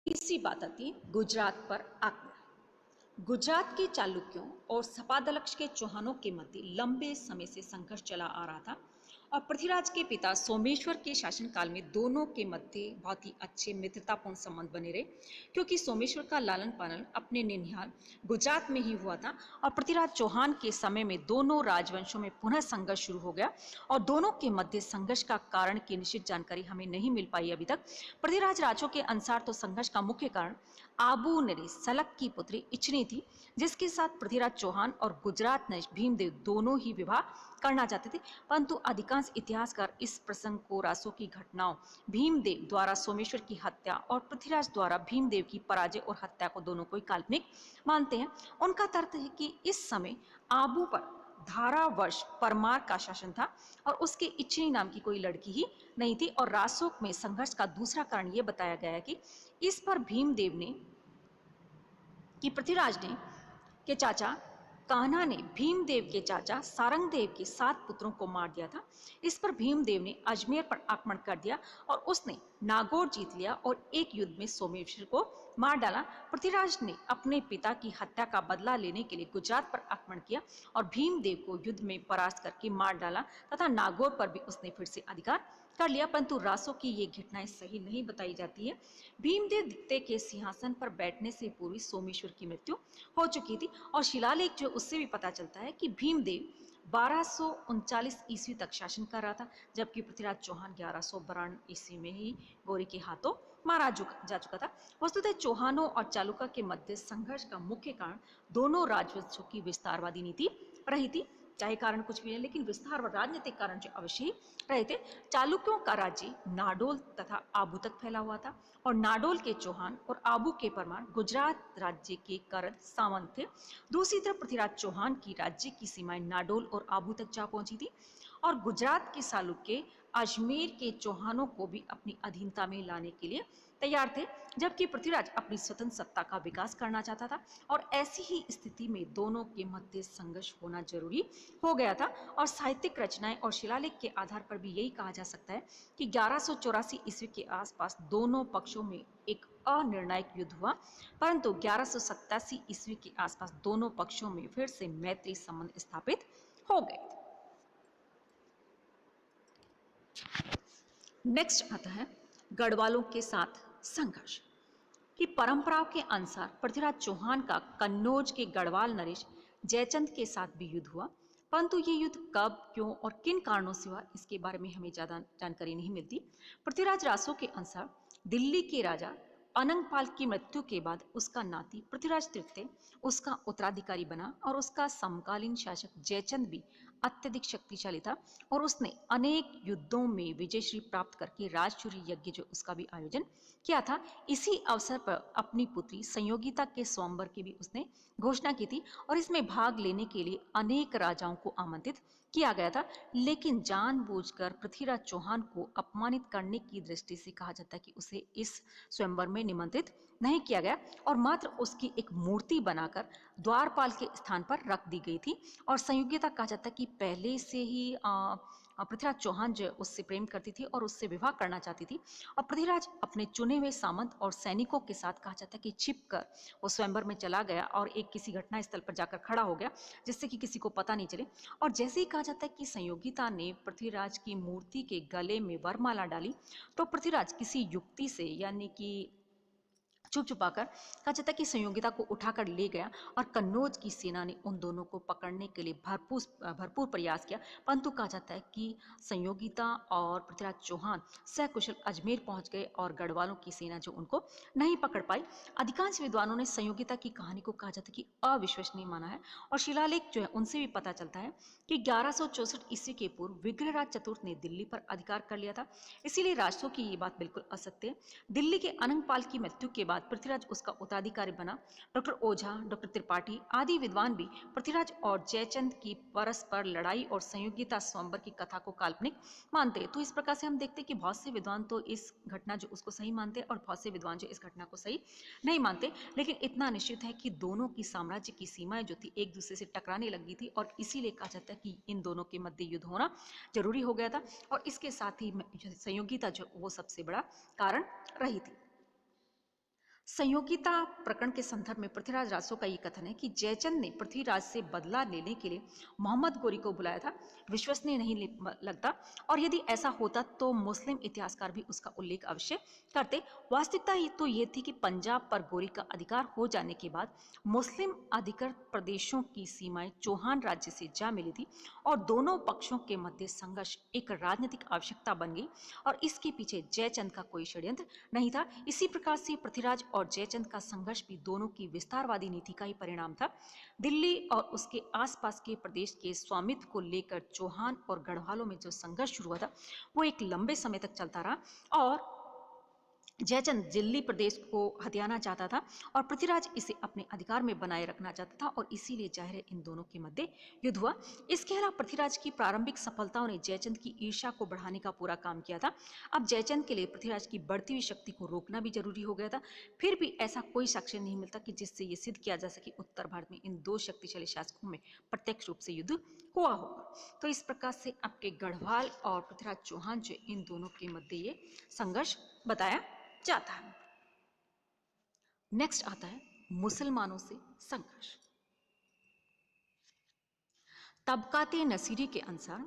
तीसरी बात आती है गुजरात पर आक्रमण। गुजरात के चालुक्यों और सपादलक्ष के चौहानों के मध्य लंबे समय से संघर्ष चला आ रहा था और पृथ्वीराज के पिता सोमेश्वर के शासनकाल में दोनों के मध्य बहुत ही अच्छे मित्रतापूर्ण संबंध बने रहे, क्योंकि सोमेश्वर का लालन पालन अपने निनिहाल गुजरात में ही हुआ था और पृथ्वीराज चौहान के समय में दोनों राजवंशों में पुनः संघर्ष शुरू हो गया और दोनों के मध्य संघर्ष का कारण की निश्चित जानकारी हमें नहीं मिल पाई अभी तक। पृथ्वीराज राजों के अनुसार तो संघर्ष का मुख्य कारण आबू नरेश सलक की पुत्री इच्छनी थी, जिसके साथ पृथ्वीराज चौहान और गुजरात नरेश भीमदेव दोनों ही विवाह करना चाहते थे, परंतु अधिकांश इतिहासकार इस प्रसंग को रासों की घटनाओं, भीमदेव द्वारा सोमेश्वर की हत्या और पृथ्वीराज द्वारा भीमदेव की पराजय और हत्या को दोनों को काल्पनिक मानते हैं। उनका तर्क है कि इस समय आबू पर धारावर्ष परमार का शासन था और उसके इच्छनी नाम की कोई लड़की ही नहीं थी और रासोक में संघर्ष का दूसरा कारण यह बताया गया है कि इस पर भीमदेव ने कि पृथ्वीराज ने के चाचा कान्हा ने भीमदेव के चाचा सारंगदेव के 7 पुत्रों को मार दिया था। इस पर भीमदेव ने अजमेर पर आक्रमण कर दिया और उसने नागौर जीत लिया और एक युद्ध में सोमेश्वर को मार डाला। पृथ्वीराज ने अपने पिता की हत्या का बदला लेने के लिए गुजरात पर आक्रमण किया और भीमदेव को युद्ध में परास्त करके मार डाला तथा नागौर पर भी उसने फिर से अधिकार कर लिया, परंतु रासों की ये घटनाएं सही नहीं बताई जाती है। भीमदेव द्वितीय के सिंहासन पर बैठने से पूर्व सोमेश्वर की मृत्यु हो चुकी थी और शिलालेख जो उससे भी पता चलता है कि भीमदेव 1239 ईस्वी तक शासन कर रहा था, जबकि पृथ्वीराज चौहान 1192 ईस्वी में ही गौरी के हाथों मारा जा चुका था। वस्तुतः चौहानों और चालुक्य के मध्य संघर्ष का मुख्य कारण दोनों राजवंशों की विस्तारवादी नीति रही थी। चाहे कारण कुछ भी है, लेकिन विस्तार और राजनीतिक कारण जो अवश्य ही रहे थे। चालुक्यों का राज्य नाडोल तथा आबू तक फैला हुआ था और नाडोल के चौहान और आबू के परमार गुजरात राज्य के करद सामंत थे। दूसरी तरफ पृथ्वीराज चौहान की राज्य की सीमाएं नाडोल और आबू तक जा पहुंची थी और गुजरात के चालुक्य अजमेर के चौहानों को भी अपनी अधीनता में लाने के लिए तैयार थे, जबकि पृथ्वीराज अपनी स्वतंत्र सत्ता का विकास करना चाहता था और ऐसी ही स्थिति में दोनों के मध्य संघर्ष होना जरूरी हो गया था। और साहित्यिक रचनाएं और शिलालेख के आधार पर भी यही कहा जा सकता है कि 1184 ईस्वी के आसपास दोनों पक्षों में एक अनिर्णायक युद्ध हुआ, परंतु 1187 ईस्वी के आसपास दोनों पक्षों में फिर से मैत्री संबंध स्थापित हो गए। नेक्स्ट आता है गढ़वालों के साथ संघर्ष की परंपराओं के अनुसार पृथ्वीराज चौहान का कन्नौज के गढ़वाल नरेश जयचंद के साथ भी युद्ध हुआ, परंतु ये युद्ध कब, क्यों और किन कारणों से हुआ इसके बारे में हमें ज्यादा जानकारी नहीं मिलती। पृथ्वीराज रासो के अनुसार दिल्ली के राजा अनंगपाल की मृत्यु के बाद उसका नाती पृथ्वीराज तृतीय उसका उत्तराधिकारी बना और उसका समकालीन शासक जयचंद भी अत्यधिक शक्तिशाली था और उसने अनेक युद्धों में विजयश्री प्राप्त करके राजसूय यज्ञ जो उसका भी आयोजन किया था। इसी अवसर पर अपनी पुत्री संयोगिता के स्वयंवर की भी उसने घोषणा की थी और इसमें भाग लेने के लिए अनेक राजाओं को आमंत्रित किया गया था, लेकिन जानबूझकर पृथ्वीराज चौहान को अपमानित करने की दृष्टि से कहा जाता है कि उसे इस स्वयंवर में निमंत्रित नहीं किया गया और मात्र उसकी एक मूर्ति बनाकर द्वारपाल के स्थान पर रख दी गई थी। और संयोगिता कहा जाता है कि पहले से ही पृथ्वीराज चौहान जो उससे प्रेम करती थी और उससे विवाह करना चाहती थी और पृथ्वीराज अपने चुने हुए सामंत और सैनिकों के साथ कहा जाता है कि छिपकर वो स्वयंवर में चला गया और एक किसी घटना स्थल पर जाकर खड़ा हो गया जिससे कि किसी को पता नहीं चले। और जैसे ही कहा जाता है कि संयोगिता ने पृथ्वीराज की मूर्ति के गले में वरमाला डाली तो पृथ्वीराज किसी युक्ति से यानी कि छुप छुपाकर कहा जाता है कि संयोगिता को उठाकर ले गया और कन्नौज की सेना ने उन दोनों को पकड़ने के लिए भरपूर प्रयास किया, परंतु कहा जाता है कि संयोगिता और पृथ्वीराज चौहान सकुशल अजमेर पहुंच गए और गढ़वालों की सेना जो उनको नहीं पकड़ पाई। अधिकांश विद्वानों ने संयोगिता की कहानी को कहा जाता है कि अविश्वसनीय माना है और शिलालेख जो है उनसे भी पता चलता है कि 1164 ईस्वी के पूर्व विग्रहराज चतुर्थ ने दिल्ली पर अधिकार कर लिया था, इसीलिए राजसों की ये बात बिल्कुल असत्य है। दिल्ली के अनंगपाल की मृत्यु के बाद पृथ्वीराज उसका उत्तराधिकारी बना। डॉक्टर ओझा, डॉक्टर त्रिपाठी आदि विद्वान भी पृथ्वीराज और जयचंद की परस्पर लड़ाई और संयोगिता स्वयंवर की कथा को काल्पनिक मानते हैं। तो इस प्रकार से हम देखते हैं कि बहुत से विद्वान तो इस घटना जो उसको सही मानते हैं और बहुत से विद्वान जो इस घटना को सही नहीं मानते, लेकिन इतना निश्चित है कि दोनों की साम्राज्य की सीमाएं जो थी एक दूसरे से टकराने लगी थी और इसीलिए कहा जाता है कि इन दोनों के मध्य युद्ध होना जरूरी हो गया था और इसके साथ ही संयोगिता जो वो सबसे बड़ा कारण रही थी। संयोगिता प्रकरण के संदर्भ में पृथ्वीराज रासो का ये कथन है कि जयचंद ने पृथ्वीराज से बदला लेने के लिए मोहम्मद गोरी को बुलाया था। विश्वसनीय नहीं लगता, और यदि ऐसा होता तो मुस्लिम इतिहासकार भी उसका उल्लेख अवश्य करते। वास्तविकता ही तो ये थी कि पंजाब पर गोरी का अधिकार हो जाने के बाद मुस्लिम अधिकृत प्रदेशों की सीमाएं चौहान राज्य से जा मिली थी और दोनों पक्षों के मध्य संघर्ष एक राजनीतिक आवश्यकता बन गई और इसके पीछे जयचंद का कोई षड्यंत्र नहीं था। इसी प्रकार से पृथ्वीराज और जयचंद का संघर्ष भी दोनों की विस्तारवादी नीति का ही परिणाम था। दिल्ली और उसके आसपास के प्रदेश के स्वामित्व को लेकर चौहान और गढ़वालों में जो संघर्ष शुरू हुआ था वो एक लंबे समय तक चलता रहा और जयचंद दिल्ली प्रदेश को हथियाना चाहता था और पृथ्वीराज इसे अपने अधिकार में बनाए रखना चाहता था और इसीलिए जाहिर है इन दोनों के मध्य युद्ध हुआ। इसके अलावा पृथ्वीराज की प्रारंभिक सफलताओं ने जयचंद की ईर्ष्या को बढ़ाने का पूरा काम किया था। अब जयचंद के लिए पृथ्वीराज की बढ़ती हुई शक्ति को रोकना भी जरूरी हो गया था। फिर भी ऐसा कोई साक्ष्य नहीं मिलता कि जिससे ये सिद्ध किया जा सके उत्तर भारत में इन दो शक्तिशाली शासकों में प्रत्यक्ष रूप से युद्ध हुआ होगा। तो इस प्रकार से आपके गढ़वाल और पृथ्वीराज चौहान जो इन दोनों के मध्य ये संघर्ष बताया जाता है। नेक्स्ट आता है मुसलमानों से संघर्ष। तबकाते नसीरी के अनुसार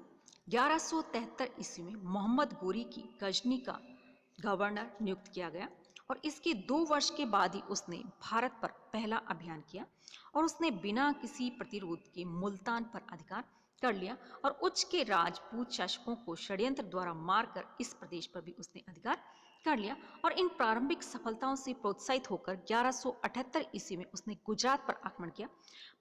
1173 ईस्वी में मोहम्मद गोरी की गजनी का गवर्नर नियुक्त किया गया और इसके 2 वर्ष के बाद ही उसने भारत पर पहला अभियान किया और उसने बिना किसी प्रतिरोध के मुल्तान पर अधिकार कर लिया और उच्च के राजपूत शासकों को षड्यंत्र द्वारा मारकर इस प्रदेश पर भी उसने अधिकार कर लिया। और इन प्रारंभिक सफलताओं से प्रोत्साहित होकर 1178 ईस्वी में उसने गुजरात पर आक्रमण किया,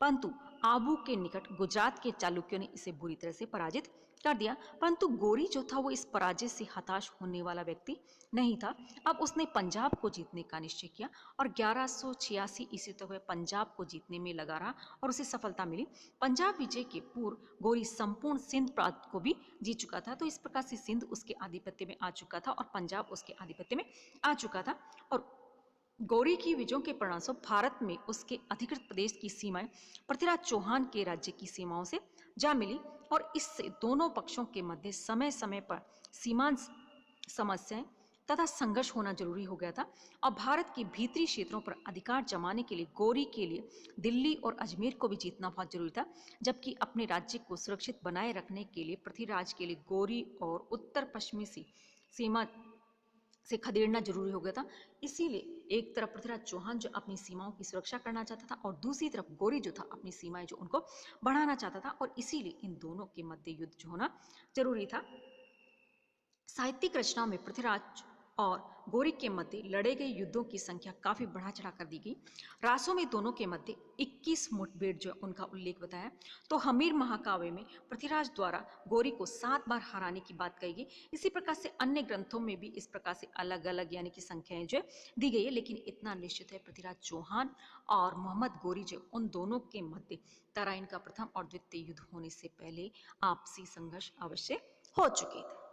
परंतु आबू के निकट गुजरात के चालुक्यों ने इसे बुरी तरह से पराजित कर दिया। परंतु गोरी जो था वो इस पराजय से हताश होने वाला व्यक्ति नहीं था। अब उसने पंजाब को जीतने का निश्चय किया और 1186 ईस्वी तक वह पंजाब को जीतने में लगा रहा और उसे सफलता मिली। पंजाब विजय के पूर्व गोरी संपूर्ण सिंध प्रांत को भी जीत चुका था। तो इस प्रकार से सिंध उसके आधिपत्य में आ चुका था और पंजाब उसके आधिपत्य में आ चुका था और गौरी की विजयों के परिणामस्वरूप भारत में उसके अधिकृत प्रदेश की सीमाएं पृथ्वीराज चौहान के राज्य की सीमाओं से जा मिली और इससे दोनों पक्षों के मध्य समय समय पर सीमांत समस्याएं तथा संघर्ष होना जरूरी हो गया था। और भारत के भीतरी क्षेत्रों पर अधिकार जमाने के लिए गौरी के लिए दिल्ली और अजमेर को भी जीतना बहुत जरूरी था, जबकि अपने राज्य को सुरक्षित बनाए रखने के लिए पृथ्वीराज के लिए गौरी और उत्तर पश्चिमी सीमा से खदेड़ना जरूरी हो गया था। इसीलिए एक तरफ पृथ्वीराज चौहान जो अपनी सीमाओं की सुरक्षा करना चाहता था और दूसरी तरफ गौरी जो था अपनी सीमाएं जो उनको बढ़ाना चाहता था और इसीलिए इन दोनों के मध्य युद्ध जो होना जरूरी था। साहित्यिक रचनाओं में पृथ्वीराज और गौरी के मध्य लड़े गए युद्धों की संख्या काफी बढ़ा चढ़ा कर दी गई। रासों में दोनों के मध्य 21 मुठभेड़ जो उनका उल्लेख बताया। तो हमीर महाकाव्य में पृथ्वीराज द्वारा गौरी को 7 बार हराने की बात कही गई। इसी प्रकार से अन्य ग्रंथों में भी इस प्रकार से अलग अलग यानी कि संख्याएं जो दी गई है, लेकिन इतना निश्चित है पृथ्वीराज चौहान और मोहम्मद गौरी जो उन दोनों के मध्य तराइन का प्रथम और द्वितीय युद्ध होने से पहले आपसी संघर्ष अवश्य हो चुके थे।